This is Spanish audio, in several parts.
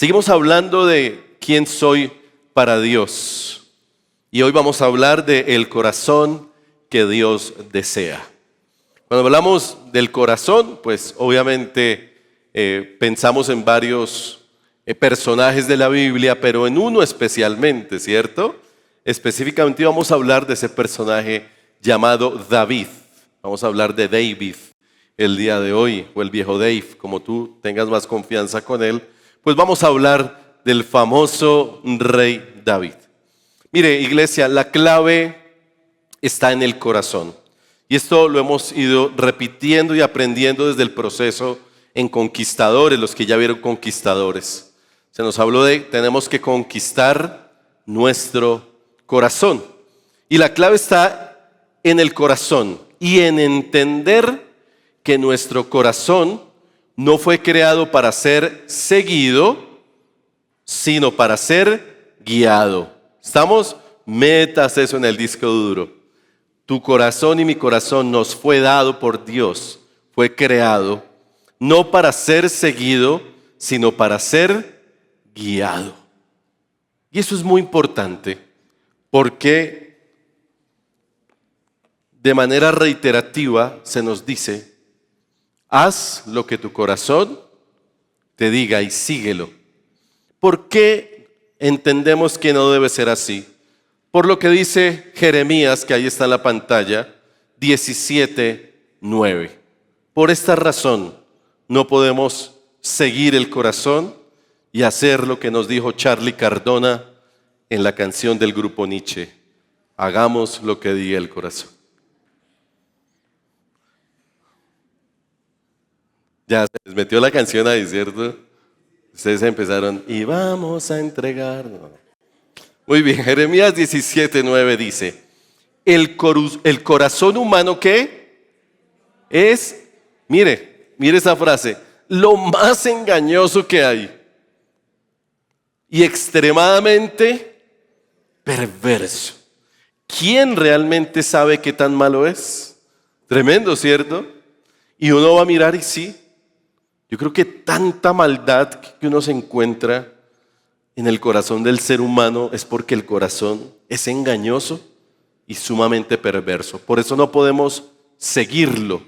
Seguimos hablando de quién soy para Dios. Y hoy vamos a hablar del corazón que Dios desea. Cuando hablamos del corazón, pues obviamente pensamos en varios personajes de la Biblia, pero en uno especialmente, ¿cierto? Específicamente vamos a hablar de ese personaje llamado David. Vamos a hablar de David el día de hoy, o el viejo Dave, como tú tengas más confianza con él. Pues vamos a hablar del famoso rey David. Mire, iglesia, la clave está en el corazón. Y esto lo hemos ido repitiendo y aprendiendo desde el proceso en Conquistadores, los que ya vieron Conquistadores. Se nos habló de tenemos que conquistar nuestro corazón. Y la clave está en el corazón y en entender que nuestro corazón no fue creado para ser seguido, sino para ser guiado. ¿Estamos? Metas eso en el disco duro. Tu corazón y mi corazón nos fue dado por Dios, fue creado, no para ser seguido, sino para ser guiado. Y eso es muy importante, porque de manera reiterativa se nos dice: haz lo que tu corazón te diga y síguelo. ¿Por qué entendemos que no debe ser así? Por lo que dice Jeremías, que ahí está en la pantalla, 17:9. Por esta razón no podemos seguir el corazón y hacer lo que nos dijo Charlie Cardona en la canción del grupo Nietzsche: hagamos lo que diga el corazón. Ya se les metió la canción ahí, ¿cierto? Ustedes empezaron, y vamos a entregarnos. Muy bien, Jeremías 17:9 dice: el corazón humano, ¿qué? Es, mire esa frase, lo más engañoso que hay y extremadamente perverso. ¿Quién realmente sabe qué tan malo es? Tremendo, ¿cierto? Y uno va a mirar y sí, yo creo que tanta maldad que uno se encuentra en el corazón del ser humano es porque el corazón es engañoso y sumamente perverso. Por eso no podemos seguirlo,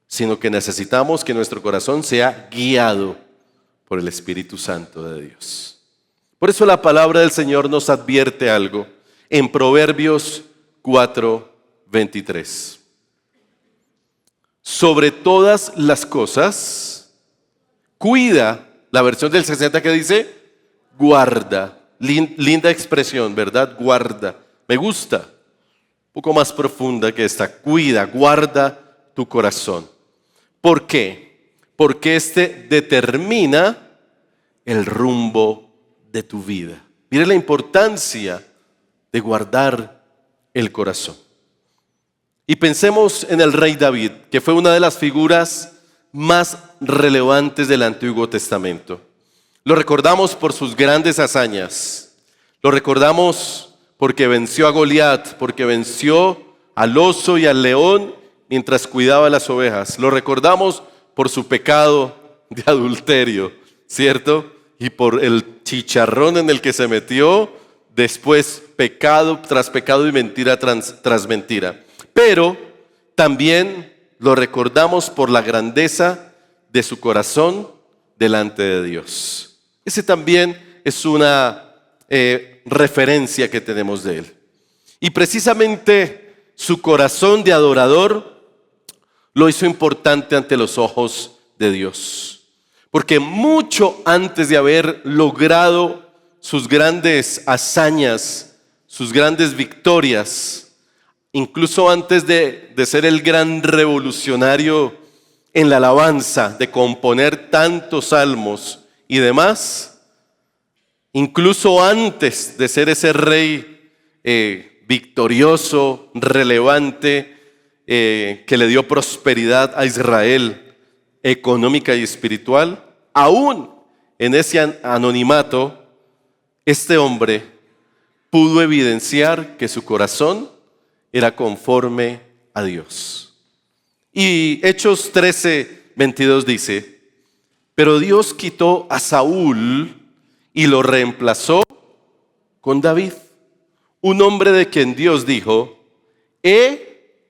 sino que necesitamos que nuestro corazón sea guiado por el Espíritu Santo de Dios. Por eso la palabra del Señor nos advierte algo en Proverbios 4:23. Sobre todas las cosas, cuida, la versión del 60 que dice, guarda. Linda expresión, ¿verdad? Guarda. Me gusta. Un poco más profunda que esta. Cuida, guarda tu corazón. ¿Por qué? Porque este determina el rumbo de tu vida. Mire la importancia de guardar el corazón. Y pensemos en el rey David, que fue una de las figuras más relevantes del Antiguo Testamento. Lo recordamos por sus grandes hazañas. Lo recordamos porque venció a Goliat, porque venció al oso y al león mientras cuidaba las ovejas. Lo recordamos por su pecado de adulterio, ¿cierto? Y por el chicharrón en el que se metió, después pecado tras pecado y mentira tras mentira. Pero también lo recordamos por la grandeza de su corazón delante de Dios. Ese también es una referencia que tenemos de él. Y precisamente su corazón de adorador lo hizo importante ante los ojos de Dios. Porque mucho antes de haber logrado sus grandes hazañas, sus grandes victorias, incluso antes de ser el gran revolucionario en la alabanza, de componer tantos salmos y demás, incluso antes de ser ese rey victorioso, relevante, que le dio prosperidad a Israel económica y espiritual, aún en ese anonimato, este hombre pudo evidenciar que su corazón era conforme a Dios. Y Hechos 13:22 dice: Pero Dios quitó a Saúl y lo reemplazó con David, un hombre de quien Dios dijo: he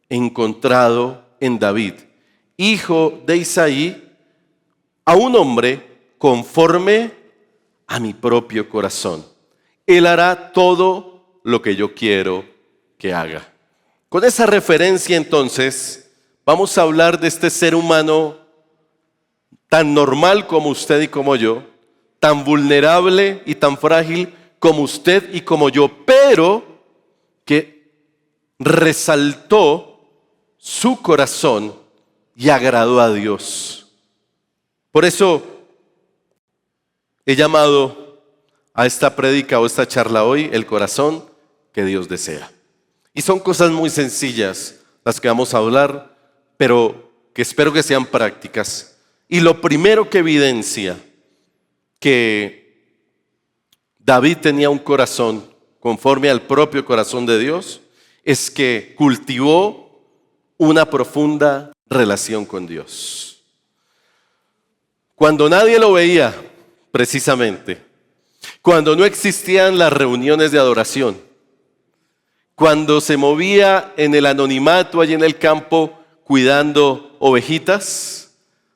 encontrado en David, hijo de Isaí, a un hombre conforme a mi propio corazón. Él hará todo lo que yo quiero que haga. Con esa referencia, entonces, vamos a hablar de este ser humano tan normal como usted y como yo, tan vulnerable y tan frágil como usted y como yo, pero que resaltó su corazón y agradó a Dios. Por eso he llamado a esta prédica o esta charla hoy el corazón que Dios desea. Y son cosas muy sencillas las que vamos a hablar, pero que espero que sean prácticas. Y lo primero que evidencia que David tenía un corazón conforme al propio corazón de Dios es que cultivó una profunda relación con Dios. Cuando nadie lo veía, precisamente, cuando no existían las reuniones de adoración, cuando se movía en el anonimato allí en el campo cuidando ovejitas,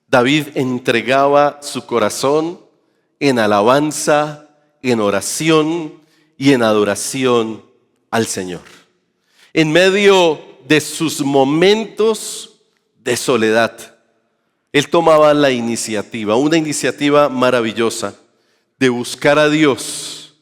David entregaba su corazón en alabanza, en oración y en adoración al Señor. En medio de sus momentos de soledad, él tomaba la iniciativa, una iniciativa maravillosa de buscar a Dios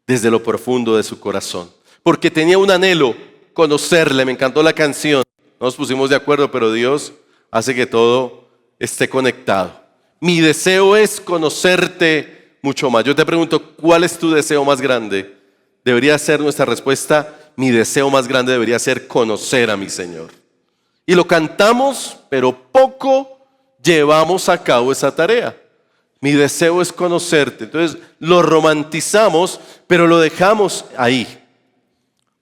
desde lo profundo de su corazón. Porque tenía un anhelo, conocerle. Me encantó la canción. No nos pusimos de acuerdo, pero Dios hace que todo esté conectado. Mi deseo es conocerte mucho más. Yo te pregunto, ¿cuál es tu deseo más grande? Debería ser nuestra respuesta: mi deseo más grande debería ser conocer a mi Señor. Y lo cantamos, pero poco llevamos a cabo esa tarea. Mi deseo es conocerte. Entonces lo romantizamos, pero lo dejamos ahí.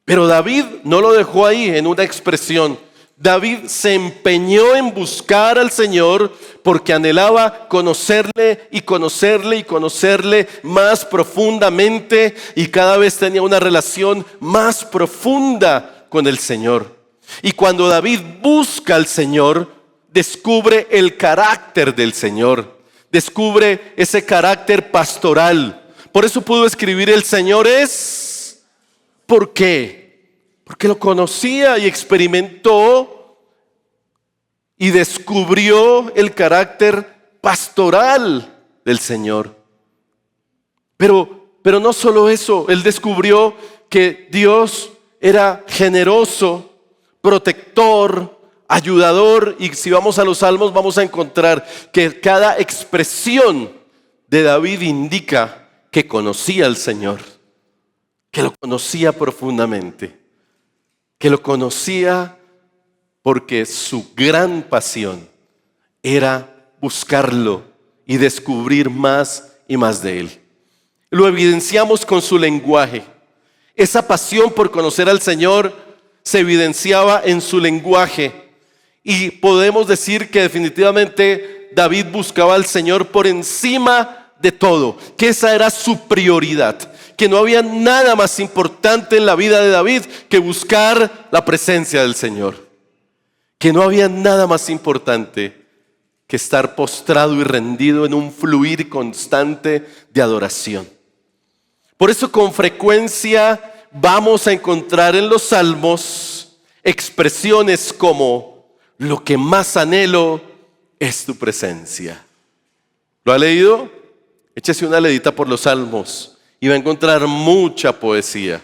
Pero David no lo dejó ahí en una expresión. David se empeñó en buscar al Señor porque anhelaba conocerle y conocerle y conocerle más profundamente, y cada vez tenía una relación más profunda con el Señor. Y cuando David busca al Señor, descubre el carácter del Señor, descubre ese carácter pastoral. Por eso pudo escribir: el Señor es... ¿Por qué? Porque lo conocía y experimentó y descubrió el carácter pastoral del Señor. Pero no solo eso, él descubrió que Dios era generoso, protector, ayudador. Y si vamos a los Salmos vamos a encontrar que cada expresión de David indica que conocía al Señor, que lo conocía profundamente, que lo conocía porque su gran pasión era buscarlo y descubrir más y más de Él. Lo evidenciamos con su lenguaje. Esa pasión por conocer al Señor se evidenciaba en su lenguaje, y podemos decir que definitivamente David buscaba al Señor por encima de todo, que esa era su prioridad, que no había nada más importante en la vida de David que buscar la presencia del Señor, que no había nada más importante que estar postrado y rendido en un fluir constante de adoración. Por eso con frecuencia vamos a encontrar en los Salmos expresiones como: lo que más anhelo es tu presencia. ¿Lo ha leído? Échese una leidita por los Salmos y va a encontrar mucha poesía.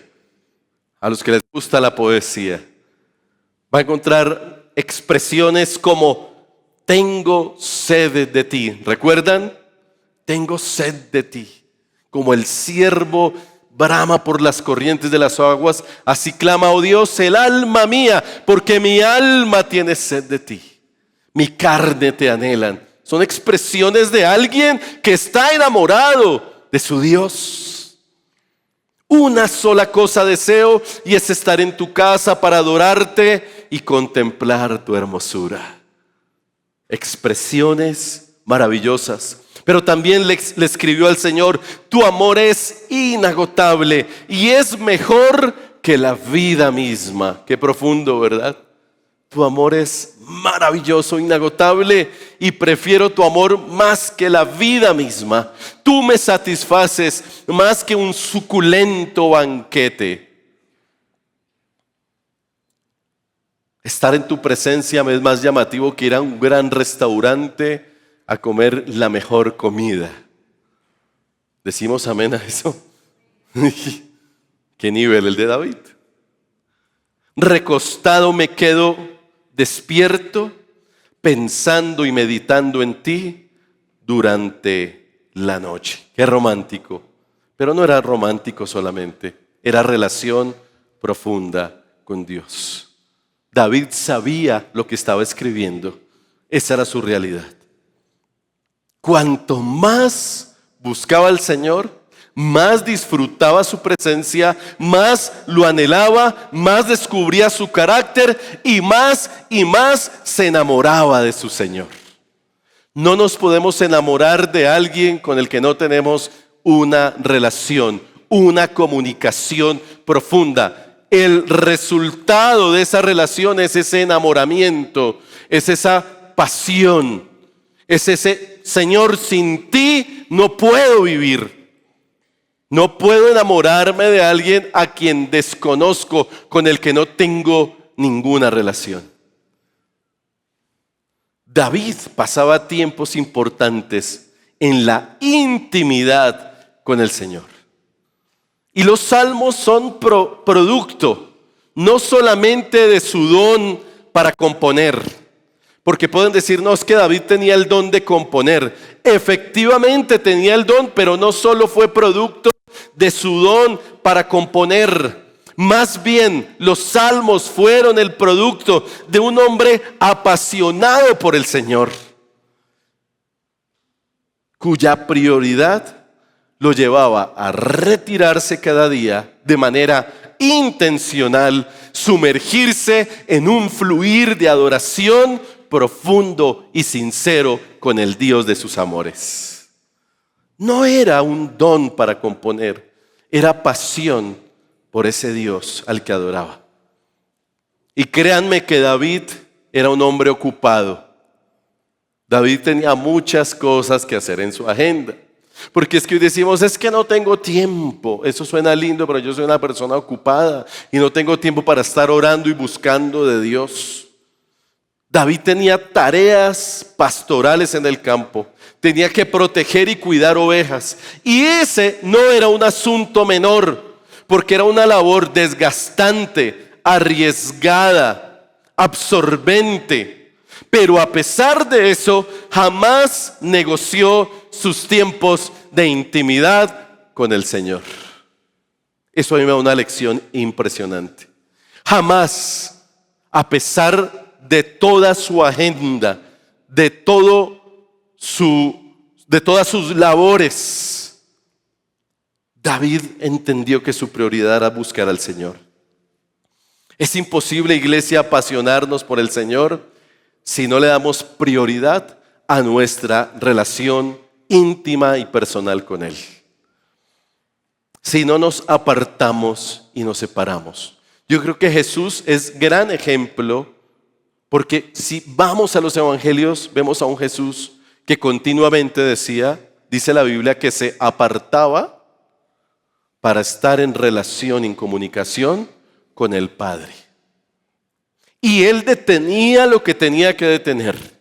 A los que les gusta la poesía, va a encontrar expresiones como: tengo sed de ti. ¿Recuerdan? Tengo sed de ti. Como el ciervo brama por las corrientes de las aguas, así clama, oh Dios, el alma mía, porque mi alma tiene sed de ti. Mi carne te anhelan. Son expresiones de alguien que está enamorado de su Dios. Una sola cosa deseo, y es estar en tu casa para adorarte y contemplar tu hermosura. Expresiones maravillosas. Pero también le escribió al Señor: tu amor es inagotable y es mejor que la vida misma. Qué profundo, ¿verdad? Tu amor es maravilloso, inagotable, y prefiero tu amor más que la vida misma. Tú me satisfaces más que un suculento banquete. Estar en tu presencia me es más llamativo que ir a un gran restaurante a comer la mejor comida. ¿Decimos amén a eso? ¿Qué nivel el de David? Recostado me quedo despierto, pensando y meditando en ti durante la noche. Qué romántico. Pero no era romántico solamente, era relación profunda con Dios. David sabía lo que estaba escribiendo. Esa era su realidad. Cuanto más buscaba al Señor, más disfrutaba su presencia, más lo anhelaba, más descubría su carácter y más se enamoraba de su Señor. No nos podemos enamorar de alguien con el que no tenemos una relación, una comunicación profunda. El resultado de esa relación es ese enamoramiento, es esa pasión, es ese: Señor, sin ti no puedo vivir. No puedo enamorarme de alguien a quien desconozco, con el que no tengo ninguna relación. David pasaba tiempos importantes en la intimidad con el Señor. Y los salmos son producto no solamente de su don para componer, porque pueden decir: no, es que David tenía el don de componer. Efectivamente tenía el don, pero no solo fue producto de su don para componer. Más bien, los salmos fueron el producto de un hombre apasionado por el Señor, cuya prioridad lo llevaba a retirarse cada día de manera intencional, sumergirse en un fluir de adoración profundo y sincero con el Dios de sus amores. No era un don para componer, era pasión por ese Dios al que adoraba. Y créanme que David era un hombre ocupado. David tenía muchas cosas que hacer en su agenda. Porque es que hoy decimos: es que no tengo tiempo. Eso suena lindo, pero yo soy una persona ocupada y no tengo tiempo para estar orando y buscando de Dios. David tenía tareas pastorales en el campo. Tenía que proteger y cuidar ovejas. Y ese no era un asunto menor, porque era una labor desgastante, arriesgada, absorbente. Pero a pesar de eso, jamás negoció sus tiempos de intimidad con el Señor. Eso a mí me da una lección impresionante. Jamás, a pesar de toda su agenda, de todas sus labores, David entendió que su prioridad era buscar al Señor. Es imposible, iglesia, apasionarnos por el Señor si no le damos prioridad a nuestra relación íntima y personal con Él. Si no nos apartamos y nos separamos. Yo creo que Jesús es gran ejemplo, porque si vamos a los evangelios, vemos a un Jesús que continuamente dice la Biblia, que se apartaba para estar en relación, en comunicación con el Padre. Y Él detenía lo que tenía que detener.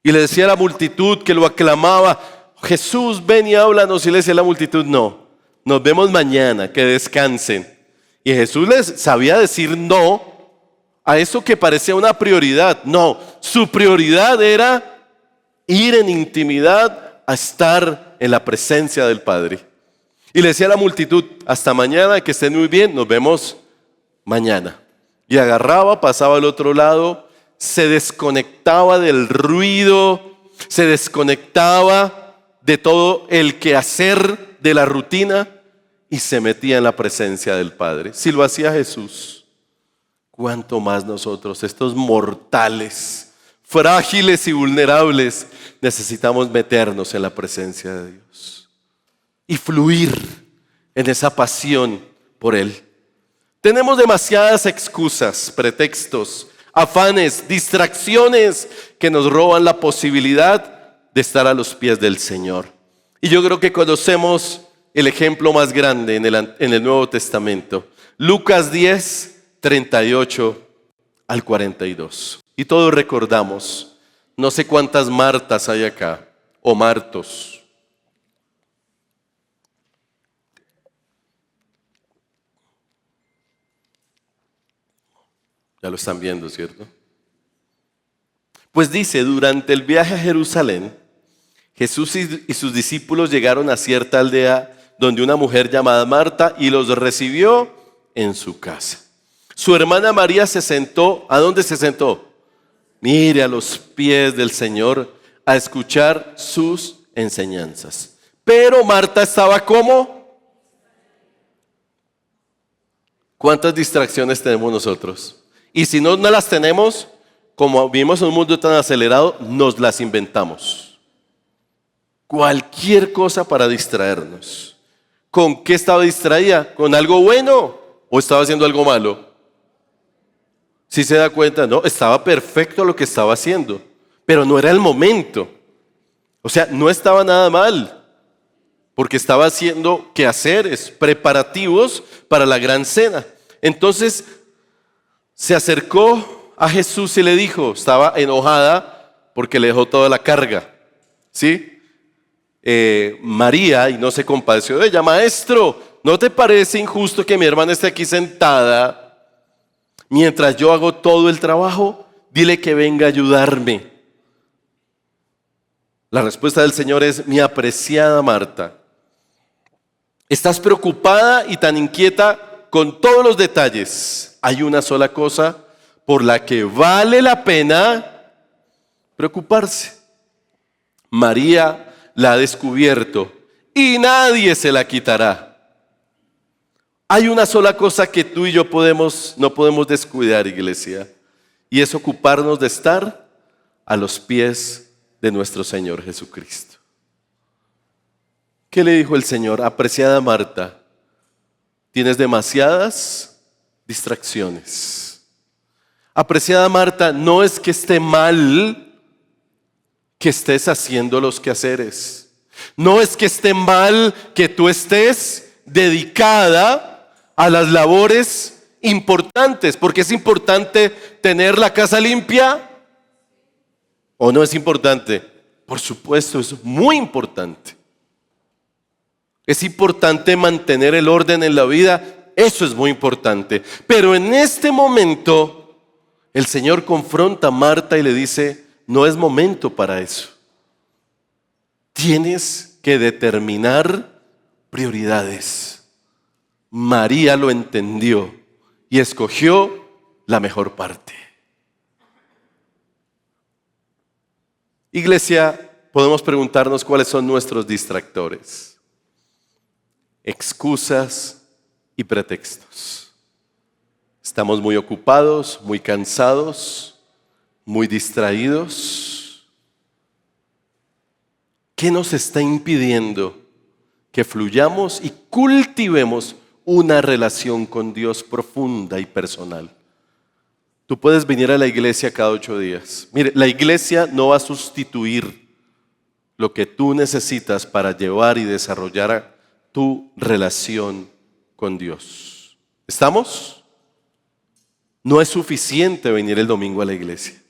Y le decía a la multitud que lo aclamaba: Jesús, ven y háblanos. Y le decía a la multitud: no, nos vemos mañana, que descansen. Y Jesús les sabía decir no a eso que parecía una prioridad. No, su prioridad era ir en intimidad a estar en la presencia del Padre. Y le decía a la multitud: hasta mañana, que estén muy bien, nos vemos mañana. Y agarraba, pasaba al otro lado, se desconectaba del ruido, se desconectaba de todo el quehacer de la rutina y se metía en la presencia del Padre. Si lo hacía Jesús, ¿cuánto más nosotros, estos mortales frágiles y vulnerables, necesitamos meternos en la presencia de Dios y fluir en esa pasión por Él. Tenemos demasiadas excusas, pretextos, afanes, distracciones que nos roban la posibilidad de estar a los pies del Señor. Y yo creo que conocemos el ejemplo más grande en el Nuevo Testamento. Lucas 10, 38 al 42. Y todos recordamos, no sé cuántas Martas hay acá, o Martos. Ya lo están viendo, ¿cierto? Pues dice, durante el viaje a Jerusalén, Jesús y sus discípulos llegaron a cierta aldea donde una mujer llamada Marta y los recibió en su casa. Su hermana María se sentó, ¿a dónde se sentó? Mire, a los pies del Señor a escuchar sus enseñanzas. Pero Marta estaba ¿cómo? ¿Cuántas distracciones tenemos nosotros? Y si no las tenemos, como vivimos en un mundo tan acelerado, nos las inventamos. Cualquier cosa para distraernos. ¿Con qué estaba distraída? ¿Con algo bueno o estaba haciendo algo malo? Si se da cuenta, no, estaba perfecto lo que estaba haciendo, pero no era el momento. O sea, no estaba nada mal, porque estaba haciendo quehaceres, preparativos para la gran cena. Entonces se acercó a Jesús y le dijo, estaba enojada porque le dejó toda la carga, ¿sí? María, y no se compadeció de ella, maestro, ¿no te parece injusto que mi hermana esté aquí sentada mientras yo hago todo el trabajo? Dile que venga a ayudarme. La respuesta del Señor es, mi apreciada Marta, estás preocupada y tan inquieta con todos los detalles. Hay una sola cosa por la que vale la pena preocuparse. María la ha descubierto y nadie se la quitará. Hay una sola cosa que tú y yo no podemos descuidar, iglesia, y es ocuparnos de estar a los pies de nuestro Señor Jesucristo. ¿Qué le dijo el Señor? Apreciada Marta, tienes demasiadas distracciones. Apreciada Marta, no es que esté mal que estés haciendo los quehaceres. No es que esté mal que tú estés dedicada a las labores importantes, porque es importante tener la casa limpia, ¿o no es importante? Por supuesto, es muy importante. Es importante mantener el orden en la vida, eso es muy importante. Pero en este momento, el Señor confronta a Marta y le dice, no es momento para eso. Tienes que determinar prioridades. María lo entendió y escogió la mejor parte. Iglesia, podemos preguntarnos cuáles son nuestros distractores. Excusas y pretextos. Estamos muy ocupados, muy cansados, muy distraídos. ¿Qué nos está impidiendo que fluyamos y cultivemos una relación con Dios profunda y personal? Tú puedes venir a la iglesia cada 8 días. Mire, la iglesia no va a sustituir lo que tú necesitas para llevar y desarrollar tu relación con Dios. ¿Estamos? No es suficiente venir el domingo a la iglesia.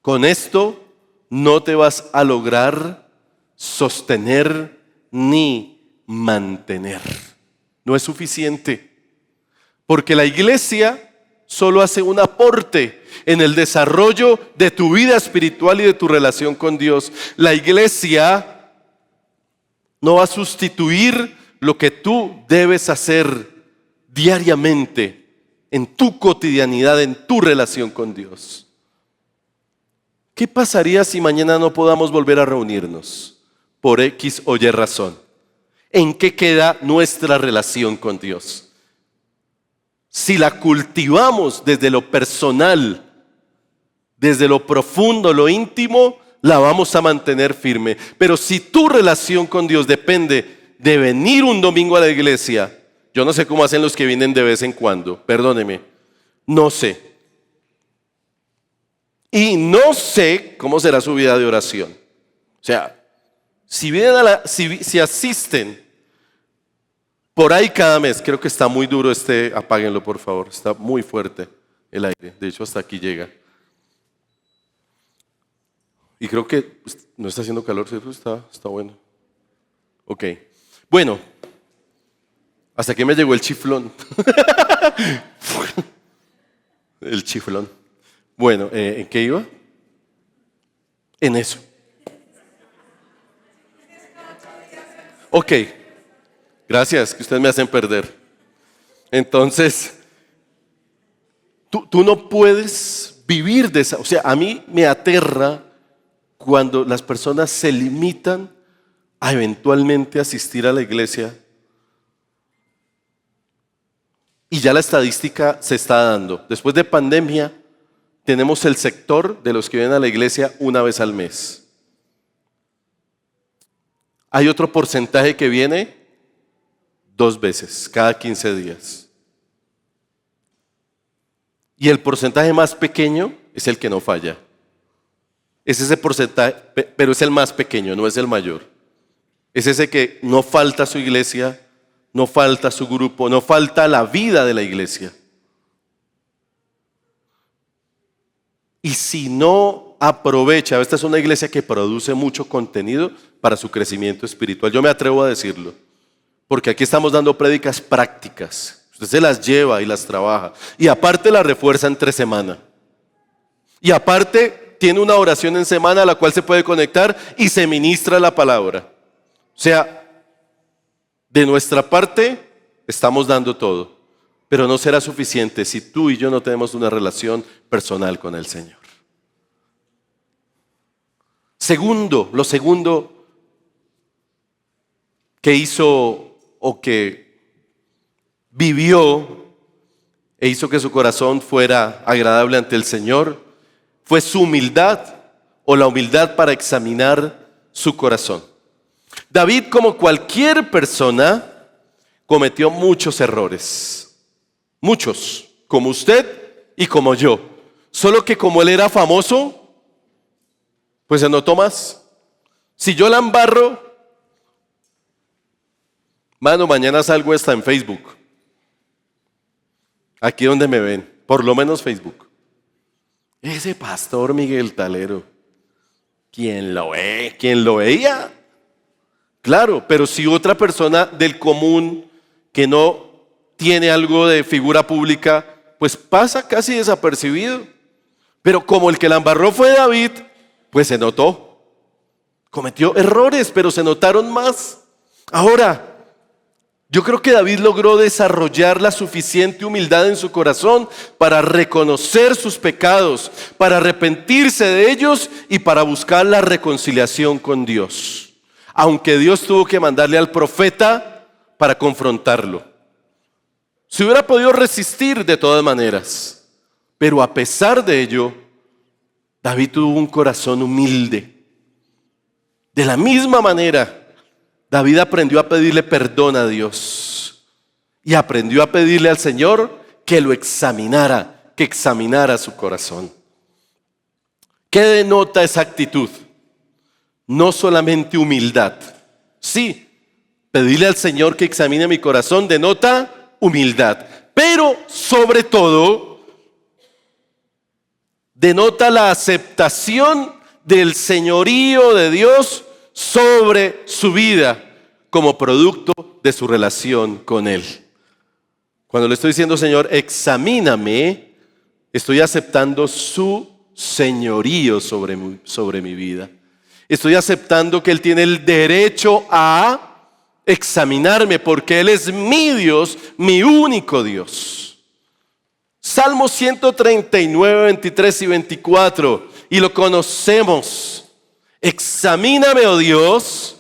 Con esto no te vas a lograr sostener ni mantener. No es suficiente. Porque la iglesia solo hace un aporte en el desarrollo de tu vida espiritual y de tu relación con Dios. La iglesia no va a sustituir lo que tú debes hacer diariamente en tu cotidianidad, en tu relación con Dios. ¿Qué pasaría si mañana no podamos volver a reunirnos por X o Y razón? ¿En qué queda nuestra relación con Dios? Si la cultivamos desde lo personal, desde lo profundo, lo íntimo, la vamos a mantener firme. Pero si tu relación con Dios depende de venir un domingo a la iglesia, yo no sé cómo hacen los que vienen de vez en cuando, perdóneme, no sé. Y no sé cómo será su vida de oración. O sea, si asisten por ahí cada mes, creo que está muy duro apáguenlo por favor, está muy fuerte el aire, de hecho hasta aquí llega. Y creo que no está haciendo calor, ¿cierto? Está bueno. Ok, bueno, hasta que me llegó el chiflón. El chiflón. Bueno, ¿en qué iba? En eso. Ok, gracias, que ustedes me hacen perder. Entonces, tú no puedes vivir de esa. O sea, a mí me aterra cuando las personas se limitan a eventualmente asistir a la iglesia y ya la estadística se está dando. Después de pandemia, tenemos el sector de los que vienen a la iglesia una vez al mes. Hay otro porcentaje que viene 2 veces, cada 15 días. Y el porcentaje más pequeño es el que no falla. Es ese porcentaje, pero es el más pequeño, no es el mayor. Es ese que no falta su iglesia, no falta su grupo, no falta la vida de la iglesia. Y si no aprovecha, esta es una iglesia que produce mucho contenido para su crecimiento espiritual. Yo me atrevo a decirlo, porque aquí estamos dando prédicas prácticas. Usted se las lleva y las trabaja. Y aparte la refuerza entre semana. Y aparte tiene una oración en semana a la cual se puede conectar y se ministra la palabra. O sea, de nuestra parte estamos dando todo, pero no será suficiente si tú y yo no tenemos una relación personal con el Señor. Lo segundo que hizo o que vivió e hizo que su corazón fuera agradable ante el Señor fue su humildad o la humildad para examinar su corazón. David, como cualquier persona, cometió muchos errores. Muchos, como usted y como yo. Solo que como él era famoso, pues se notó más. Si yo la embarro, mano, mañana salgo hasta en Facebook. Aquí donde me ven, por lo menos Facebook. Ese pastor Miguel Talero, ¿quién lo ve? ¿Quién lo veía? Claro, pero si otra persona del común que no tiene algo de figura pública, pues pasa casi desapercibido. Pero como el que la embarró fue David, pues se notó. Cometió errores, pero se notaron más. Ahora, yo creo que David logró desarrollar la suficiente humildad en su corazón para reconocer sus pecados, para arrepentirse de ellos y para buscar la reconciliación con Dios. Aunque Dios tuvo que mandarle al profeta para confrontarlo. Se hubiera podido resistir de todas maneras, pero a pesar de ello, David tuvo un corazón humilde. De la misma manera, David aprendió a pedirle perdón a Dios y aprendió a pedirle al Señor que lo examinara, que examinara su corazón. ¿Qué denota esa actitud? No solamente humildad. Sí, pedirle al Señor que examine mi corazón denota humildad, pero sobre todo denota la aceptación del señorío de Dios sobre su vida como producto de su relación con Él. Cuando le estoy diciendo, Señor, examíname, estoy aceptando su señorío sobre mi vida. Estoy aceptando que Él tiene el derecho a examinarme porque Él es mi Dios, mi único Dios. Salmo 139, 23 y 24, y lo conocemos. Examíname, oh Dios,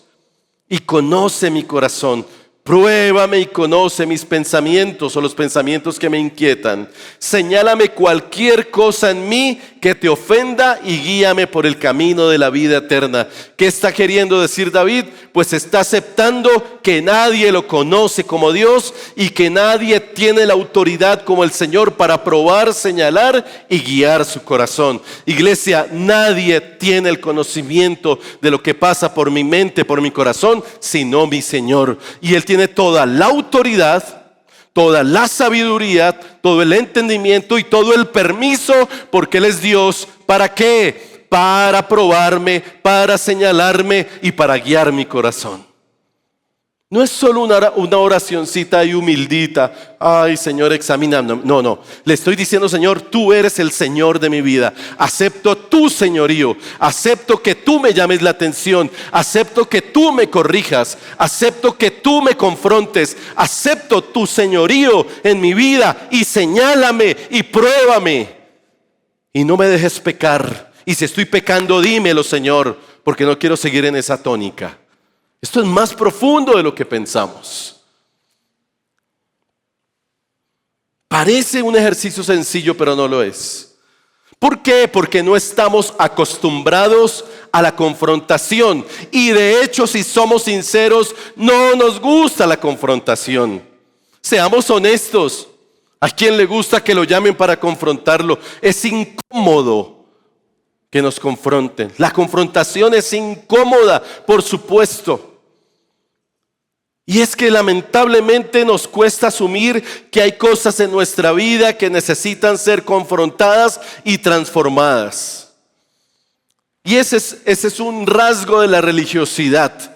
y conoce mi corazón. Pruébame y conoce mis pensamientos o los pensamientos que me inquietan. Señálame cualquier cosa en mí que te ofenda y guíame por el camino de la vida eterna. ¿Qué está queriendo decir David? Pues está aceptando que nadie lo conoce como Dios y que nadie tiene la autoridad como el Señor para probar, señalar y guiar su corazón. Iglesia, nadie tiene el conocimiento de lo que pasa por mi mente, por mi corazón, sino mi Señor. Y Él tiene toda la autoridad, toda la sabiduría, todo el entendimiento y todo el permiso, porque Él es Dios. ¿Para qué? Para probarme, para señalarme y para guiar mi corazón. No es solo una oracioncita y humildita. Ay, Señor, examíname. No. Le estoy diciendo, Señor, tú eres el Señor de mi vida. Acepto tu señorío. Acepto que tú me llames la atención. Acepto que tú me corrijas. Acepto que tú me confrontes. Acepto tu señorío en mi vida y señálame y pruébame. Y no me dejes pecar. Y si estoy pecando, dímelo, Señor, porque no quiero seguir en esa tónica. Esto es más profundo de lo que pensamos. Parece un ejercicio sencillo, pero no lo es. ¿Por qué? Porque no estamos acostumbrados a la confrontación. Y de hecho, si somos sinceros, no nos gusta la confrontación. Seamos honestos. ¿A quién le gusta que lo llamen para confrontarlo? Es incómodo que nos confronten. La confrontación es incómoda, por supuesto. Y es que lamentablemente nos cuesta asumir que hay cosas en nuestra vida que necesitan ser confrontadas y transformadas. Y ese es un rasgo de la religiosidad.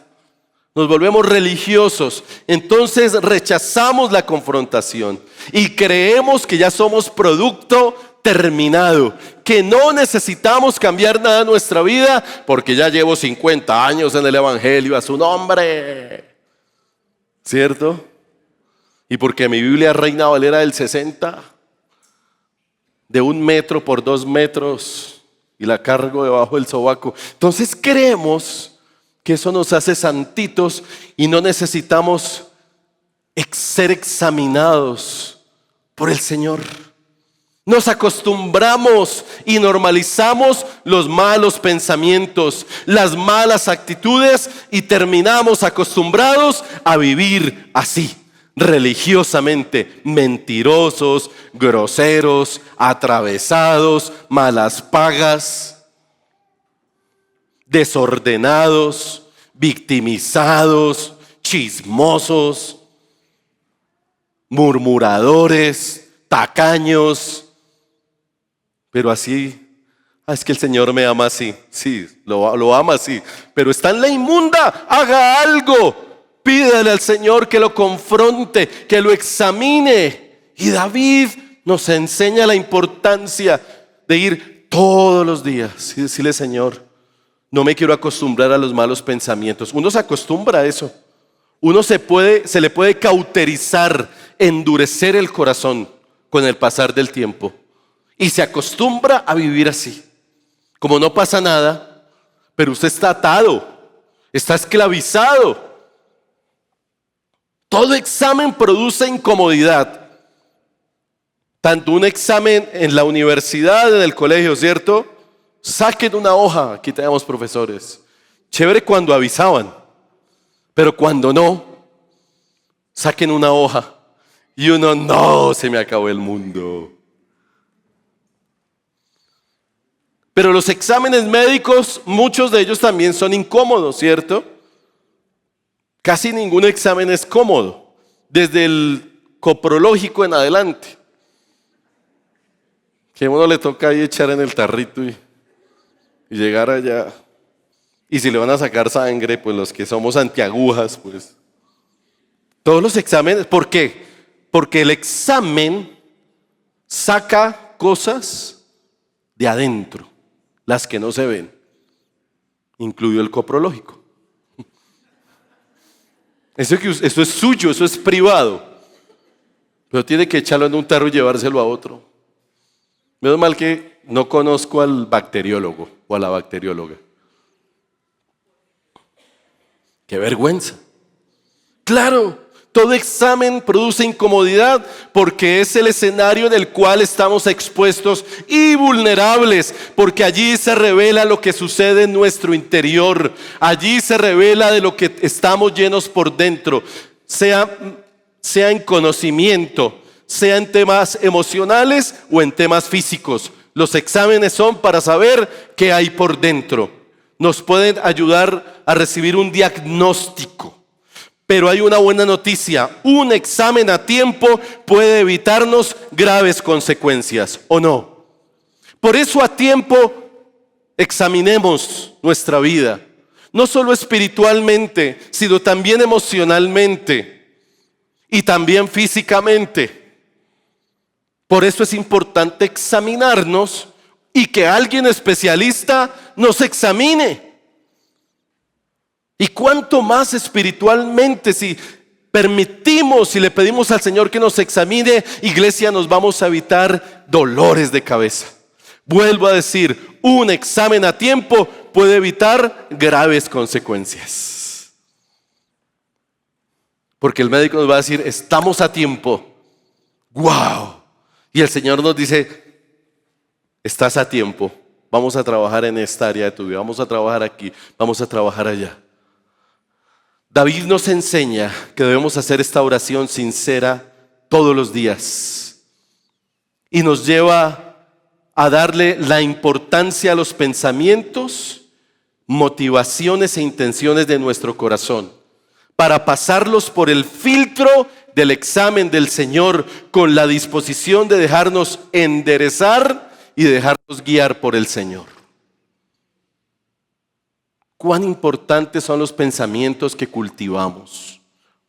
Nos volvemos religiosos, entonces rechazamos la confrontación y creemos que ya somos producto terminado, que no necesitamos cambiar nada en nuestra vida porque ya llevo 50 años en el Evangelio a su nombre, ¿cierto? Y porque mi Biblia Reina Valera del 60, de 1 metro por 2 metros y la cargo debajo del sobaco, entonces creemos que eso nos hace santitos y no necesitamos ser examinados por el Señor. Nos acostumbramos y normalizamos los malos pensamientos, las malas actitudes y terminamos acostumbrados a vivir así, religiosamente, mentirosos, groseros, atravesados, malas pagas, desordenados, victimizados, chismosos, murmuradores, tacaños. Pero así, es que el Señor me ama así. Sí, lo ama así. Pero está en la inmunda, haga algo. Pídale al Señor que lo confronte, que lo examine. Y David nos enseña la importancia de ir todos los días y decirle, Señor, no me quiero acostumbrar a los malos pensamientos. Uno se acostumbra a eso. Uno se le puede cauterizar, endurecer el corazón con el pasar del tiempo. Y se acostumbra a vivir así. Como no pasa nada, pero usted está atado, está esclavizado. Todo examen produce incomodidad. Tanto un examen en la universidad, en el colegio, ¿cierto? Saquen una hoja, aquí tenemos profesores. Chévere cuando avisaban, pero cuando no, saquen una hoja. Y uno, no, se me acabó el mundo. Pero los exámenes médicos, muchos de ellos también son incómodos, ¿cierto? Casi ningún examen es cómodo, desde el coprológico en adelante. Que a uno le toca ahí echar en el tarrito y llegar allá. Y si le van a sacar sangre, pues los que somos antiagujas, pues. Todos los exámenes, ¿por qué? Porque el examen saca cosas de adentro, las que no se ven, incluido el coprológico. Eso es suyo, eso es privado, pero tiene que echarlo en un tarro y llevárselo a otro. Menos mal que no conozco al bacteriólogo o a la bacterióloga. ¡Qué vergüenza! Claro, Todo examen produce incomodidad porque es el escenario en el cual estamos expuestos y vulnerables, porque allí se revela lo que sucede en nuestro interior, allí se revela de lo que estamos llenos por dentro, sea en conocimiento, sea en temas emocionales o en temas físicos. Los exámenes son para saber qué hay por dentro. Nos pueden ayudar a recibir un diagnóstico. Pero hay una buena noticia: un examen a tiempo puede evitarnos graves consecuencias, ¿o no? Por eso a tiempo examinemos nuestra vida, no solo espiritualmente, sino también emocionalmente y también físicamente. Por eso es importante examinarnos y que alguien especialista nos examine. Y cuánto más espiritualmente, si permitimos, si le pedimos al Señor que nos examine, iglesia, nos vamos a evitar dolores de cabeza. Vuelvo a decir, un examen a tiempo puede evitar graves consecuencias. Porque el médico nos va a decir, estamos a tiempo. ¡Wow! Y el Señor nos dice, estás a tiempo. Vamos a trabajar en esta área de tu vida. Vamos a trabajar aquí. Vamos a trabajar allá. David nos enseña que debemos hacer esta oración sincera todos los días. Y nos lleva a darle la importancia a los pensamientos, motivaciones e intenciones de nuestro corazón, para pasarlos por el filtro del examen del Señor con la disposición de dejarnos enderezar y de dejarnos guiar por el Señor. Cuán importantes son los pensamientos que cultivamos.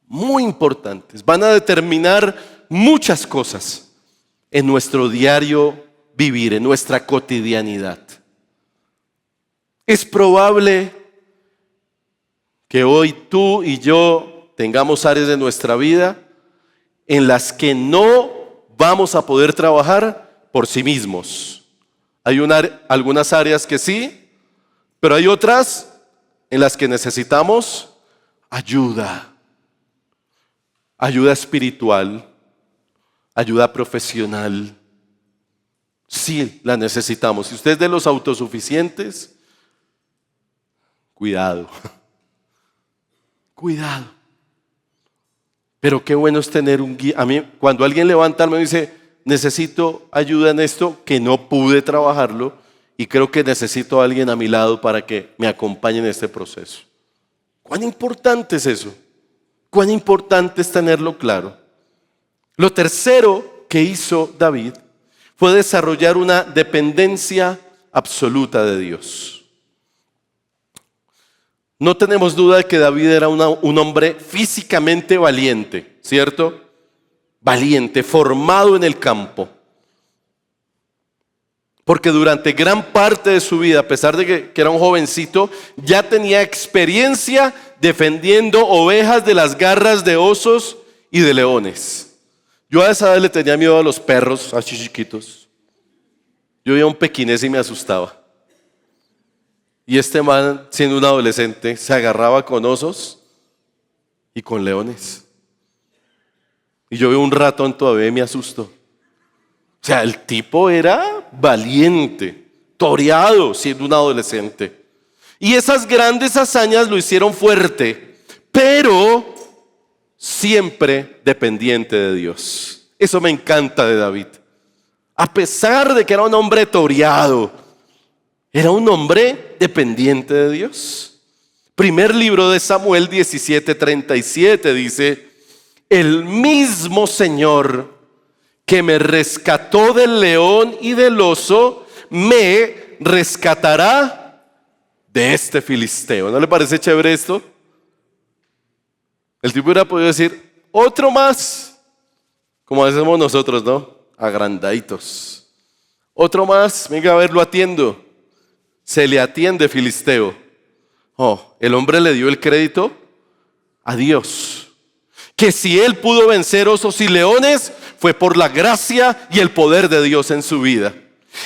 Muy importantes. Van a determinar muchas cosas en nuestro diario vivir, en nuestra cotidianidad. Es probable que hoy tú y yo tengamos áreas de nuestra vida en las que no vamos a poder trabajar por sí mismos. Hay algunas áreas que sí, pero hay otras en las que necesitamos ayuda espiritual, ayuda profesional. Sí, la necesitamos. Si usted es de los autosuficientes, cuidado, cuidado. Pero qué bueno es tener un guía. A mí, cuando alguien levanta me dice, necesito ayuda en esto, que no pude trabajarlo, y creo que necesito a alguien a mi lado para que me acompañe en este proceso. ¿Cuán importante es eso? ¿Cuán importante es tenerlo claro? Lo tercero que hizo David fue desarrollar una dependencia absoluta de Dios. No tenemos duda de que David era un hombre físicamente valiente, ¿cierto? Valiente, formado en el campo. Porque durante gran parte de su vida, a pesar de que era un jovencito, ya tenía experiencia defendiendo ovejas de las garras de osos y de leones. Yo a esa edad le tenía miedo a los perros, así chiquitos. Yo veía un pequinés y me asustaba. Y este man, siendo un adolescente, se agarraba con osos y con leones. Y yo veo un ratón todavía y me asusto. O sea, el tipo era valiente, toreado siendo un adolescente. Y esas grandes hazañas lo hicieron fuerte, pero siempre dependiente de Dios. Eso me encanta de David. A pesar de que era un hombre toreado, era un hombre dependiente de Dios. Primer libro de Samuel 17:37 dice, el mismo Señor que me rescató del león y del oso, me rescatará de este filisteo. ¿No le parece chévere esto? El tipo hubiera podido decir, otro más, como hacemos nosotros, ¿no? Agrandaditos. Otro más, venga a ver, lo atiendo. Se le atiende, filisteo. Oh, el hombre le dio el crédito a Dios. Que si él pudo vencer osos y leones, fue por la gracia y el poder de Dios en su vida.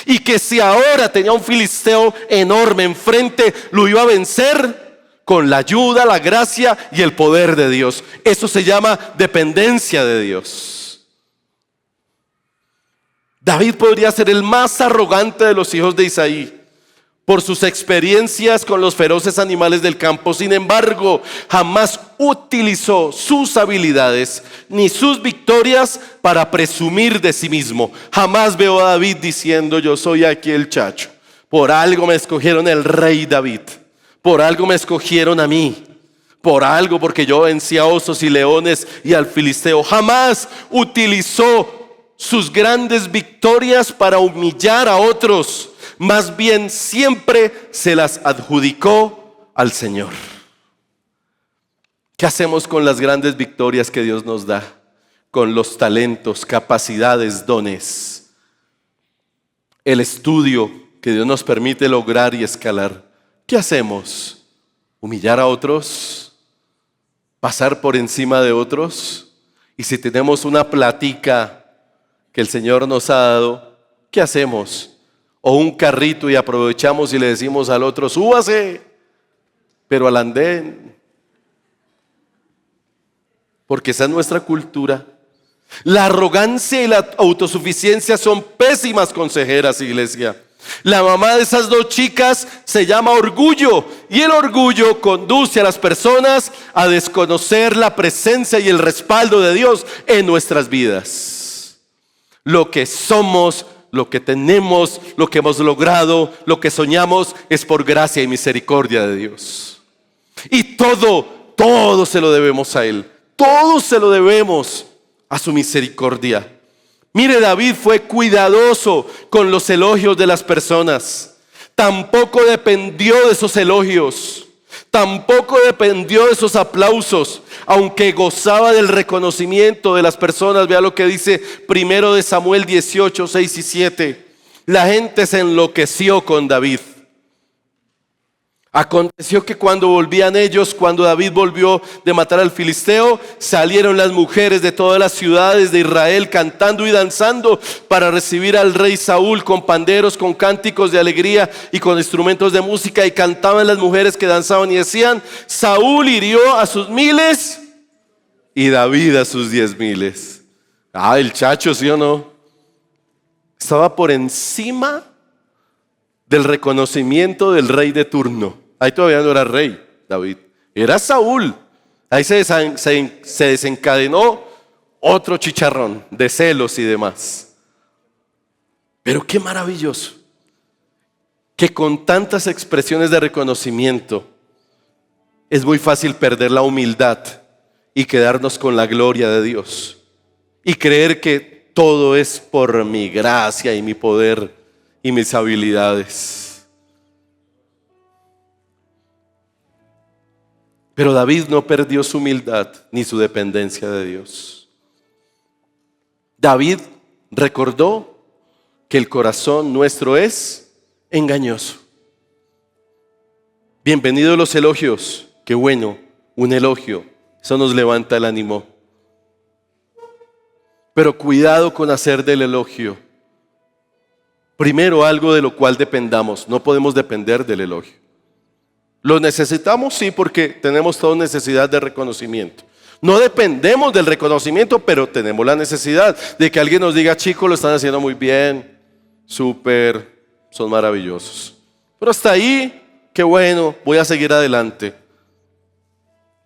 Y que si ahora tenía un filisteo enorme enfrente, lo iba a vencer con la ayuda, la gracia y el poder de Dios. Eso se llama dependencia de Dios. David podría ser el más arrogante de los hijos de Isaí por sus experiencias con los feroces animales del campo. Sin embargo, jamás utilizó sus habilidades ni sus victorias para presumir de sí mismo. Jamás veo a David diciendo: yo soy aquí el chacho. Por algo me escogieron el rey David. Por algo me escogieron a mí. Por algo, porque yo vencí a osos y leones y al filisteo. Jamás utilizó sus grandes victorias para humillar a otros. Más bien siempre se las adjudicó al Señor. ¿Qué hacemos con las grandes victorias que Dios nos da? Con los talentos, capacidades, dones, el estudio que Dios nos permite lograr y escalar. ¿Qué hacemos? ¿Humillar a otros? ¿Pasar por encima de otros? Y si tenemos una platica que el Señor nos ha dado, ¿qué hacemos? O un carrito y aprovechamos y le decimos al otro: súbase, pero al andén. Porque esa es nuestra cultura. La arrogancia y la autosuficiencia son pésimas consejeras, iglesia. La mamá de esas dos chicas se llama orgullo, y el orgullo conduce a las personas a desconocer la presencia y el respaldo de Dios en nuestras vidas. Lo que somos, lo que tenemos, lo que hemos logrado, lo que soñamos, es por gracia y misericordia de Dios. Y todo se lo debemos a Él. Todo se lo debemos a su misericordia. Mire, David fue cuidadoso con los elogios de las personas. Tampoco dependió de esos elogios. Tampoco dependió de esos aplausos, aunque gozaba del reconocimiento de las personas. Vea lo que dice 1 Samuel 18, 6 y 7. La gente se enloqueció con David. Aconteció que cuando David volvió de matar al filisteo, salieron las mujeres de todas las ciudades de Israel cantando y danzando para recibir al rey Saúl, con panderos, con cánticos de alegría y con instrumentos de música. Y cantaban las mujeres que danzaban y decían: Saúl hirió a sus 1000 y David a sus 10,000. El chacho, ¿sí o no? Estaba por encima del reconocimiento del rey de turno. Ahí todavía no era rey David, era Saúl. Ahí se desencadenó otro chicharrón de celos y demás. Pero qué maravilloso que con tantas expresiones de reconocimiento es muy fácil perder la humildad y quedarnos con la gloria de Dios y creer que todo es por mi gracia y mi poder y mis habilidades. Pero David no perdió su humildad ni su dependencia de Dios. David recordó que el corazón nuestro es engañoso. Bienvenidos los elogios. Qué bueno, un elogio. Eso nos levanta el ánimo. Pero cuidado con hacer del elogio primero algo de lo cual dependamos. No podemos depender del elogio. Lo necesitamos, sí, porque tenemos toda necesidad de reconocimiento. No dependemos del reconocimiento, pero tenemos la necesidad de que alguien nos diga: chicos, lo están haciendo muy bien, súper, son maravillosos. Pero hasta ahí, qué bueno, voy a seguir adelante.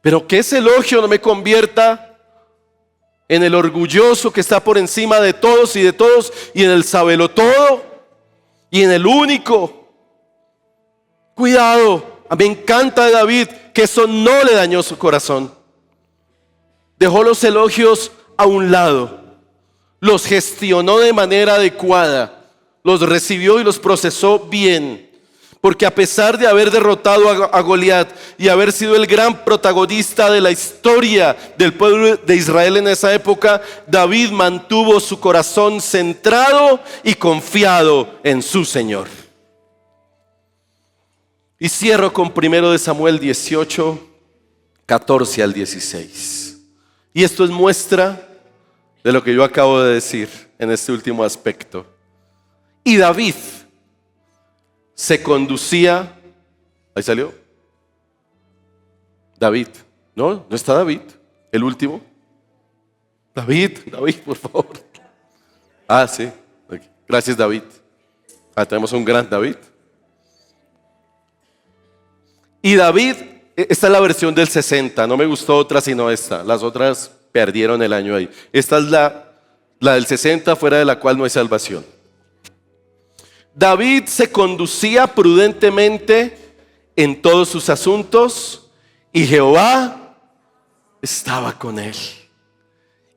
Pero que ese elogio no me convierta en el orgulloso que está por encima de todos y en el sabelotodo y en el único. Cuidado. Me encanta de David que eso no le dañó su corazón. Dejó los elogios a un lado, los gestionó de manera adecuada, los recibió y los procesó bien. Porque a pesar de haber derrotado a Goliat y haber sido el gran protagonista de la historia del pueblo de Israel en esa época, David mantuvo su corazón centrado y confiado en su Señor. Y cierro con 1 Samuel 18, 14 al 16. Y esto es muestra de lo que yo acabo de decir en este último aspecto. Y David se conducía, ahí salió, David. No, no está David, el último. David, por favor. Ah, sí. Ok. Gracias, David. Tenemos un gran David. Y David, esta es la versión del 60. No me gustó otra sino esta. Las otras perdieron el año ahí. Esta es la del 60, fuera de la cual no hay salvación. David se conducía prudentemente en todos sus asuntos y Jehová estaba con él.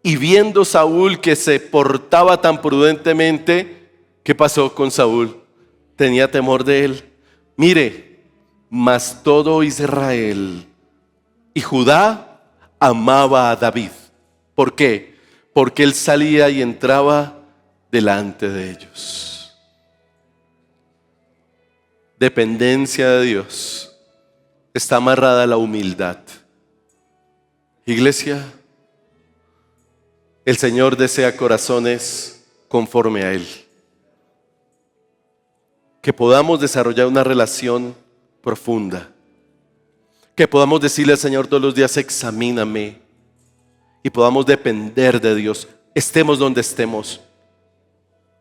Y viendo Saúl que se portaba tan prudentemente, ¿qué pasó con Saúl? Tenía temor de él. Mire, mas todo Israel y Judá amaba a David. ¿Por qué? Porque él salía y entraba delante de ellos. Dependencia de Dios está amarrada a la humildad. Iglesia, el Señor desea corazones conforme a Él. Que podamos desarrollar una relación profunda. Que podamos decirle al Señor todos los días, examíname. Y podamos depender de Dios, estemos donde estemos.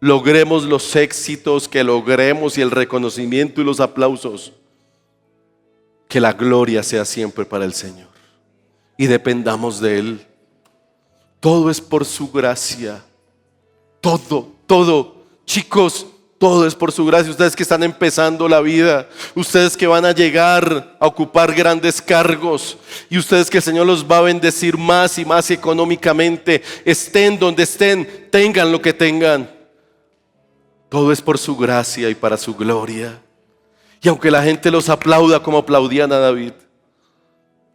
Logremos los éxitos que logremos y el reconocimiento y los aplausos. Que la gloria sea siempre para el Señor. Y dependamos de Él. Todo es por su gracia. Todo. Chicos, todo es por su gracia. Ustedes que están empezando la vida, ustedes que van a llegar a ocupar grandes cargos y ustedes que el Señor los va a bendecir más y más económicamente, estén donde estén, tengan lo que tengan. Todo es por su gracia y para su gloria. Y aunque la gente los aplauda como aplaudían a David.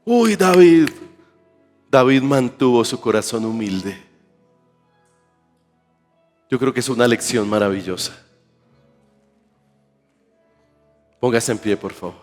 Uy, David mantuvo su corazón humilde. Yo creo que es una lección maravillosa. Póngase en pie, por favor.